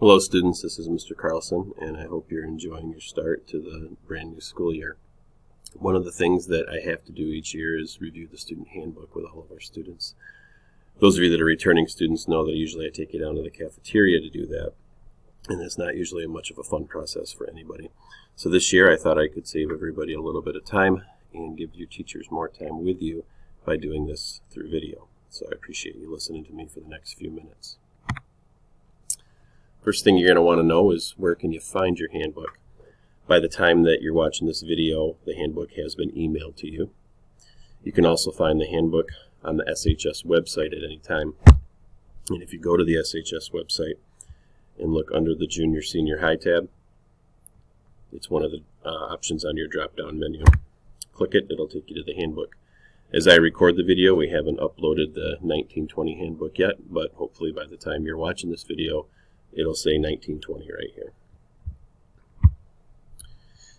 Hello students, this is Mr. Carlson, and I hope you're enjoying your start to the brand new school year. One of the things that I have to do each year is review the student handbook with all of our students. Those of you that are returning students know that usually I take you down to the cafeteria to do that, and it's not usually much of a fun process for anybody. So this year I thought I could save everybody a little bit of time and give your teachers more time with you by doing this through video. So I appreciate you listening to me for the next few minutes. First thing you're going to want to know is where can you find your handbook. By the time that you're watching this video, the handbook has been emailed to you. You can also find the handbook on the SHS website at any time. And if you go to the SHS website and look under the Junior Senior High tab, it's one of the options on your drop-down menu. Click it, it'll take you to the handbook. As I record the video, we haven't uploaded the 1920 handbook yet, but hopefully by the time you're watching this video, it'll say 1920 right here.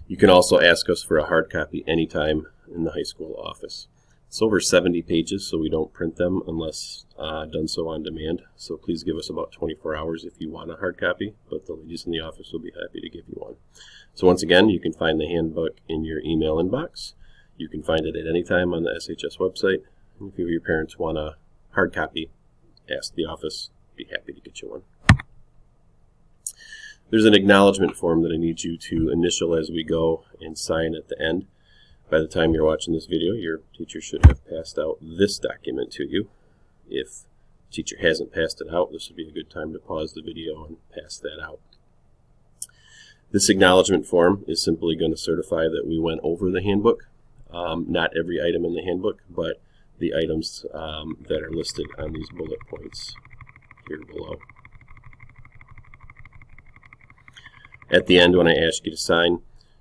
You can also ask us for a hard copy anytime in the high school office. It's over 70 pages, so we don't print them unless done so on demand. So please give us about 24 hours if you want a hard copy, but the ladies in the office will be happy to give you one. So once again, you can find the handbook in your email inbox. You can find it at any time on the SHS website. If you or your parents want a hard copy, ask the office. Be happy to get you one. There's an acknowledgement form that I need you to initial as we go and sign at the end. By the time you're watching this video, your teacher should have passed out this document to you. If the teacher hasn't passed it out, this would be a good time to pause the video and pass that out. This acknowledgement form is simply going to certify that we went over the handbook. Not every item in the handbook, but the items that are listed on these bullet points here below. At the end, when I ask you to sign,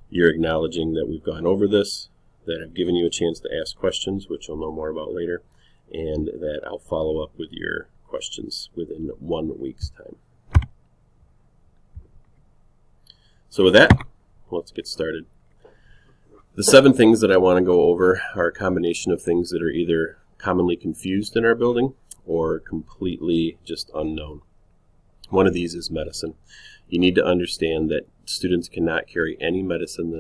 you're acknowledging that we've gone over this, that I've given you a chance to ask questions, which you'll know more about later, and that I'll follow up with your questions within 1 week's time. So with that, let's get started. The 7 things that I want to go over are a combination of things that are either commonly confused in our building or completely just unknown. One of these is medicine. You need to understand that students cannot carry any medicine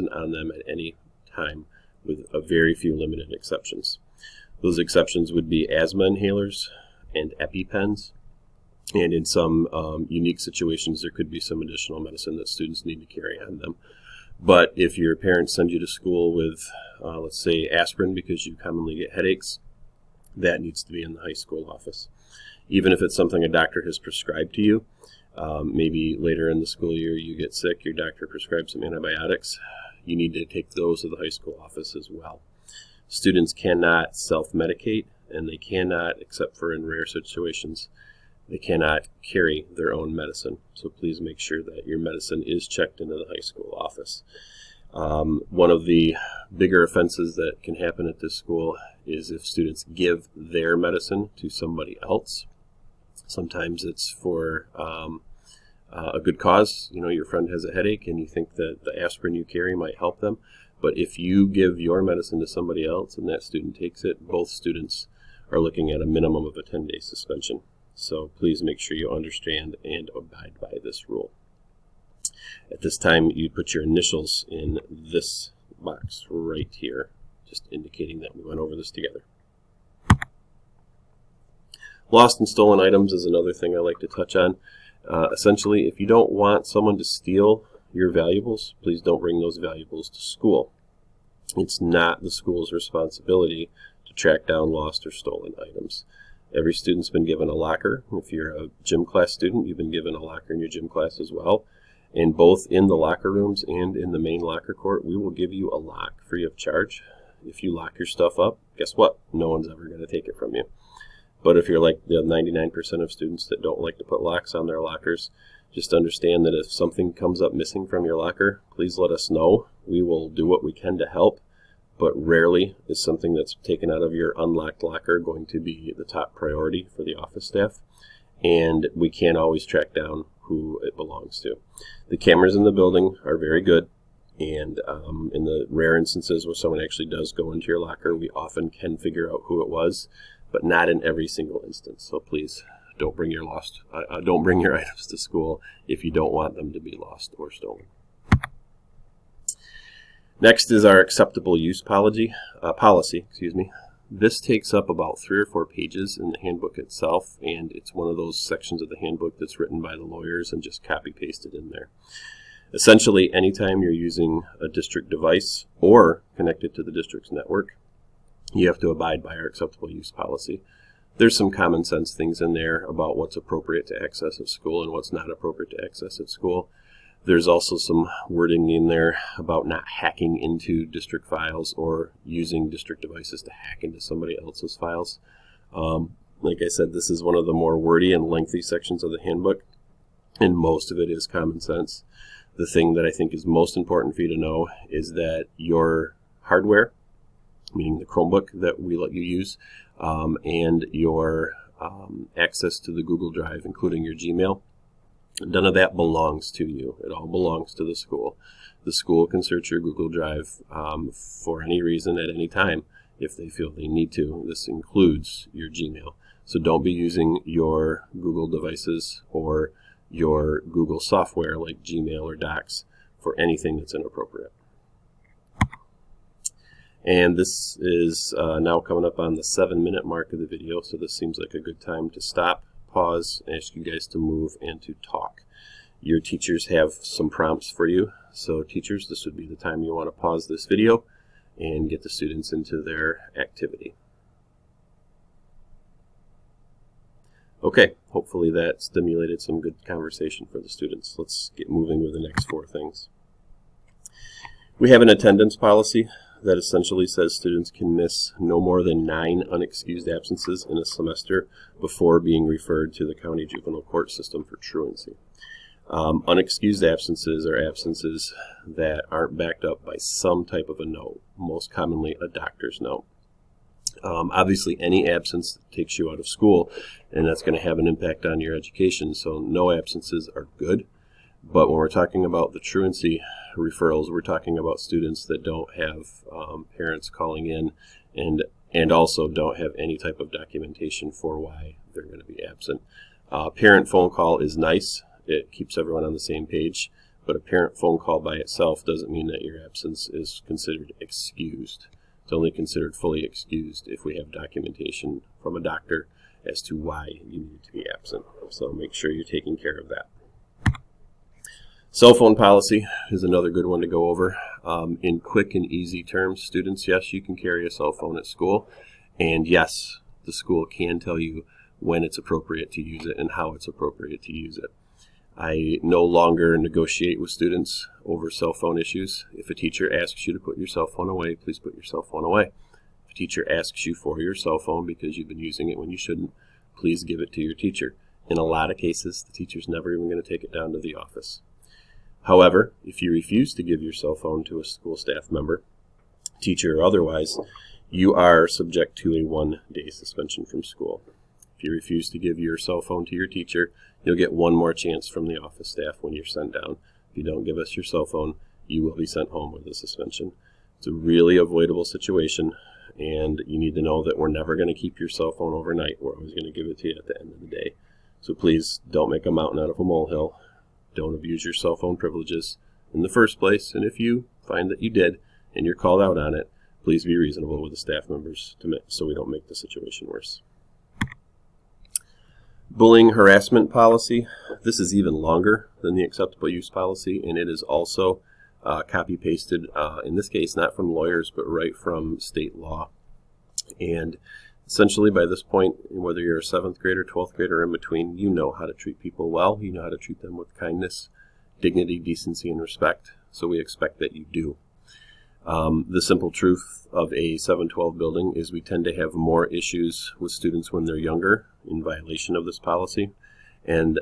on them at any time, with a very few limited exceptions. Those exceptions would be asthma inhalers and EpiPens, and in some unique situations there could be some additional medicine that students need to carry on them. But if your parents send you to school with, let's say, aspirin because you commonly get headaches, that needs to be in the high school office. Even if it's something a doctor has prescribed to you, maybe later in the school year you get sick, your doctor prescribes some antibiotics, you need to take those to the high school office as well. Students cannot self-medicate, and they cannot, except for in rare situations, they cannot carry their own medicine. So please make sure that your medicine is checked into the high school office. One of the bigger offenses that can happen at this school is if students give their medicine to somebody else. Sometimes it's for a good cause. You know, your friend has a headache and you think that the aspirin you carry might help them. But if you give your medicine to somebody else and that student takes it, both students are looking at a minimum of a 10-day suspension. So please make sure you understand and abide by this rule. At this time, you put your initials in this box right here, just indicating that we went over this together. Lost and stolen items is another thing I like to touch on. Essentially, if you don't want someone to steal your valuables, please don't bring those valuables to school. It's not the school's responsibility to track down lost or stolen items. Every student's been given a locker. If you're a gym class student, you've been given a locker in your gym class as well. And both in the locker rooms and in the main locker court, we will give you a lock free of charge. If you lock your stuff up, guess what? No one's ever going to take it from you. But if you're like the 99% of students that don't like to put locks on their lockers, just understand that if something comes up missing from your locker, please let us know. We will do what we can to help, but rarely is something that's taken out of your unlocked locker going to be the top priority for the office staff, and we can't always track down who it belongs to. The cameras in the building are very good, and in the rare instances where someone actually does go into your locker, we often can figure out who it was, but not in every single instance. So please don't bring your items to school if you don't want them to be lost or stolen. Next is our acceptable use policy. This takes up about 3 or 4 pages in the handbook itself, and it's one of those sections of the handbook that's written by the lawyers and just copy-pasted in there. Essentially, anytime you're using a district device or connected to the district's network, you have to abide by our acceptable use policy. There's some common sense things in there about what's appropriate to access at school and what's not appropriate to access at school. There's also some wording in there about not hacking into district files or using district devices to hack into somebody else's files. Like I said, this is one of the more wordy and lengthy sections of the handbook, and most of it is common sense. The thing that I think is most important for you to know is that your hardware, meaning the Chromebook that we let you use, and your access to the Google Drive, including your Gmail, none of that belongs to you. It all belongs to the school. The school can search your Google Drive for any reason at any time if they feel they need to. This includes your Gmail. So don't be using your Google devices or your Google software like Gmail or Docs for anything that's inappropriate. And this is now coming up on the 7-minute mark of the video, so this seems like a good time to stop, pause, and ask you guys to move and to talk. Your teachers have some prompts for you, so teachers, this would be the time you want to pause this video and get the students into their activity. Okay, hopefully that stimulated some good conversation for the students. Let's get moving with the next 4 things. We have an attendance policy that essentially says students can miss no more than 9 unexcused absences in a semester before being referred to the county juvenile court system for truancy. Unexcused absences are absences that aren't backed up by some type of a note, most commonly a doctor's note. Obviously, any absence takes you out of school, and that's going to have an impact on your education, so no absences are good. But when we're talking about the truancy referrals, we're talking about students that don't have parents calling in and also don't have any type of documentation for why they're going to be absent. Parent phone call is nice. It keeps everyone on the same page. But a parent phone call by itself doesn't mean that your absence is considered excused. It's only considered fully excused if we have documentation from a doctor as to why you need to be absent. So make sure you're taking care of that. Cell phone policy is another good one to go over. In quick and easy terms, students, yes, you can carry a cell phone at school. And yes, the school can tell you when it's appropriate to use it and how it's appropriate to use it. I no longer negotiate with students over cell phone issues. If a teacher asks you to put your cell phone away, please put your cell phone away. If a teacher asks you for your cell phone because you've been using it when you shouldn't, please give it to your teacher. In a lot of cases, the teacher's never even going to take it down to the office. However, if you refuse to give your cell phone to a school staff member, teacher or otherwise, you are subject to a 1-day suspension from school. If you refuse to give your cell phone to your teacher, you'll get one more chance from the office staff when you're sent down. If you don't give us your cell phone, you will be sent home with a suspension. It's a really avoidable situation, and you need to know that we're never going to keep your cell phone overnight. We're always going to give it to you at the end of the day. So please don't make a mountain out of a molehill. Don't abuse your cell phone privileges in the first place, and if you find that you did and you're called out on it, please be reasonable with the staff members so we don't make the situation worse. Bullying harassment policy. This is even longer than the acceptable use policy, and it is also copy-pasted, in this case not from lawyers but right from state law. And essentially by this point, whether you're a 7th grader, 12th grader, or in between, you know how to treat people well. You know how to treat them with kindness, dignity, decency, and respect. So we expect that you do. The simple truth of a 7-12 building is we tend to have more issues with students when they're younger in violation of this policy. And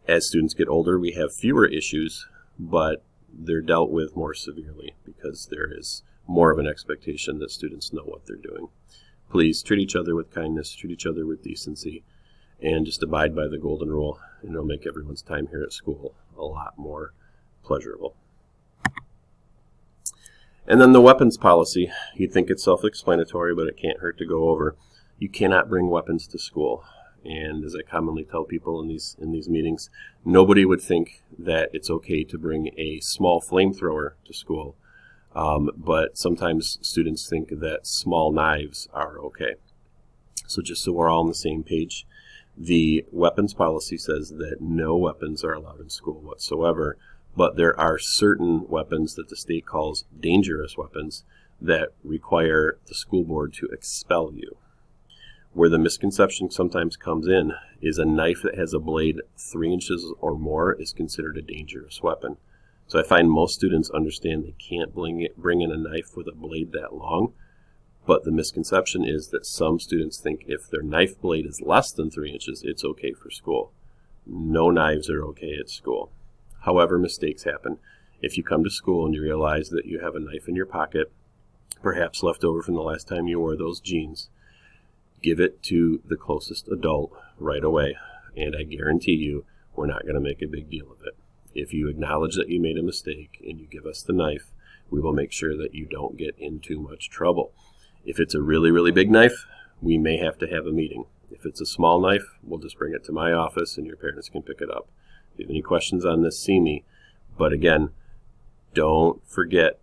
as students get older, we have fewer issues, but they're dealt with more severely because there is more of an expectation that students know what they're doing. Please treat each other with kindness, treat each other with decency, and just abide by the golden rule, and it'll make everyone's time here at school a lot more pleasurable. And then the weapons policy. You'd think it's self-explanatory, but it can't hurt to go over. You cannot bring weapons to school. And as I commonly tell people in these meetings, nobody would think that it's okay to bring a small flamethrower to school, but sometimes students think that small knives are okay. So just so we're all on the same page, the weapons policy says that no weapons are allowed in school whatsoever, but there are certain weapons that the state calls dangerous weapons that require the school board to expel you. Where the misconception sometimes comes in is a knife that has a blade 3 inches or more is considered a dangerous weapon. So I find most students understand they can't bring in a knife with a blade that long, but the misconception is that some students think if their knife blade is less than 3 inches, it's okay for school. No knives are okay at school. However, mistakes happen. If you come to school and you realize that you have a knife in your pocket, perhaps left over from the last time you wore those jeans, give it to the closest adult right away, and I guarantee you we're not going to make a big deal of it. If you acknowledge that you made a mistake and you give us the knife, we will make sure that you don't get in too much trouble. If it's a really, really big knife, we may have to have a meeting. If it's a small knife, we'll just bring it to my office and your parents can pick it up. If you have any questions on this, see me. But again, don't forget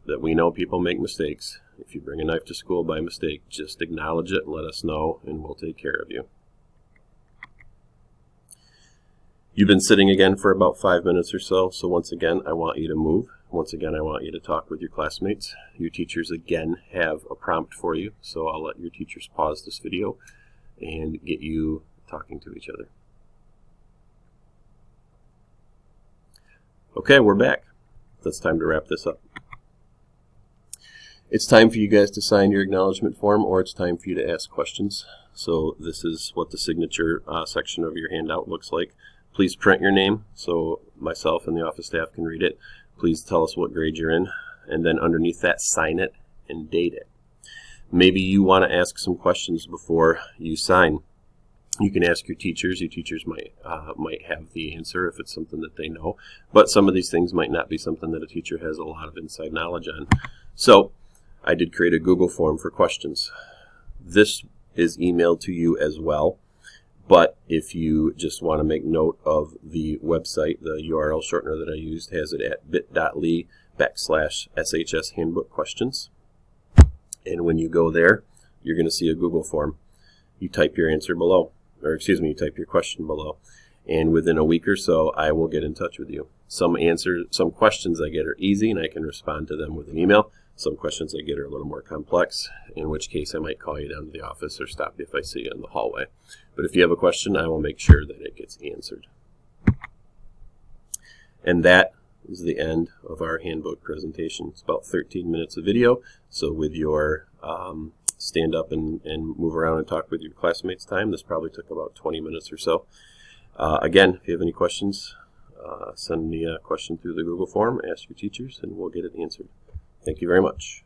that we know people make mistakes. If you bring a knife to school by mistake, just acknowledge it and let us know, and we'll take care of you. You've been sitting again for about 5 minutes or so, so once again, I want you to move. Once again, I want you to talk with your classmates. Your teachers, again, have a prompt for you, so I'll let your teachers pause this video and get you talking to each other. Okay, we're back. It's time to wrap this up. It's time for you guys to sign your acknowledgement form, or it's time for you to ask questions. So this is what the signature section of your handout looks like. Please print your name so myself and the office staff can read it. Please tell us what grade you're in, and then underneath that, sign it and date it. Maybe you want to ask some questions before you sign. You can ask your teachers. Your teachers might have the answer if it's something that they know, but some of these things might not be something that a teacher has a lot of inside knowledge on. So I did create a Google form for questions. This is emailed to you as well, but if you just want to make note of the website, the URL shortener that I used has it at bit.ly/SHS Handbook questions. And when you go there, you're going to see a Google form. You type your answer below, you type your question below, and within a week or so, I will get in touch with you. Some questions I get are easy, and I can respond to them with an email. Some questions I get are a little more complex, in which case I might call you down to the office or stop you if I see you in the hallway. But if you have a question, I will make sure that it gets answered. And that is the end of our handbook presentation. It's about 13 minutes of video, so with your stand up and move around and talk with your classmates time, this probably took about 20 minutes or so. Again, if you have any questions, send me a question through the Google form, ask your teachers, and we'll get it answered. Thank you very much.